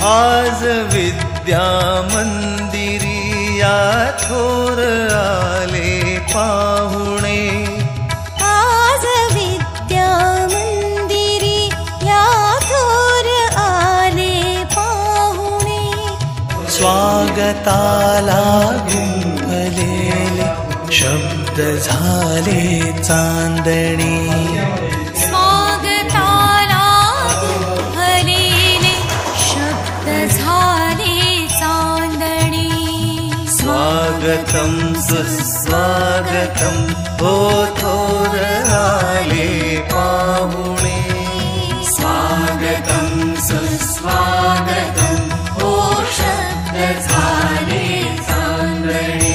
आज विद्या मंदिरी या थोर आले पाहुणे, आज विद्या मंदिरी या थोर आले पाहुणे, स्वागताला गुंफलेले शब्द झाले चांदणी, स्वागताला गुंफलेले शब्द झाले चांदणी, स्वागतम सुस्वागतम हो थोर आले पाहुणे, स्वागतम सुस्वागतम हो शब्द झाले चांदणी.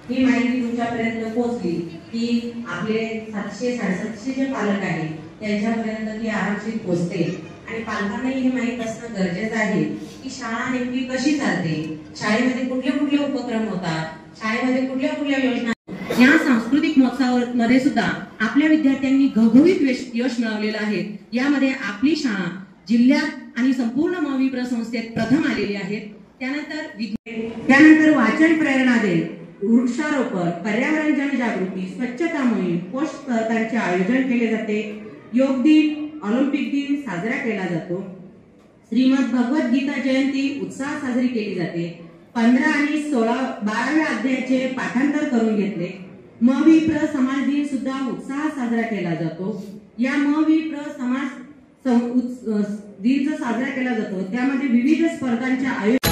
ही माहिती तुमच्यापर्यंत पोहोचली की आपले 700-750 जे पालक आहेत त्यांच्यापर्यंत ती आरक्षित पोहोचते आणि पालकांनाही हे माहीत असणं गरजेचं आहे की शाळा नेमकी कशी चालते, शाळेमध्ये कुठले कुठले उपक्रम होतात, शाळेमध्ये कुठल्या कुठल्या योजना. या सांस्कृतिक महोत्सवामध्ये सुद्धा आपल्या विद्यार्थ्यांनी घवघवीत यश मिळवलेलं आहे. यामध्ये आपली शाळा जिल्ह्यात आणि संपूर्ण मविप्र संस्थेत प्रथम आलेली आहे. त्यानंतर वाचन प्रेरणा दे, वृक्षारोपण, पर्यावरण जनजागृती, स्वच्छता मोहीम, पोस्ट स्पर्धांचे आयोजन केले जाते. योग दिन, ऑलिम्पिक दिन साजरा केला जातो. श्रीमद भगवत गीता जयंती उत्साहात साजरी केली जाते. 15 आणि 12व्या अध्यायाचे पाठांतर करून घेतले. मविप्र समाज दिन सुद्धा उत्साहात साजरा केला जातो. या मविप्र समाज दिन जो साजरा केला जातो त्यामध्ये विविध स्पर्धांचे आयोजन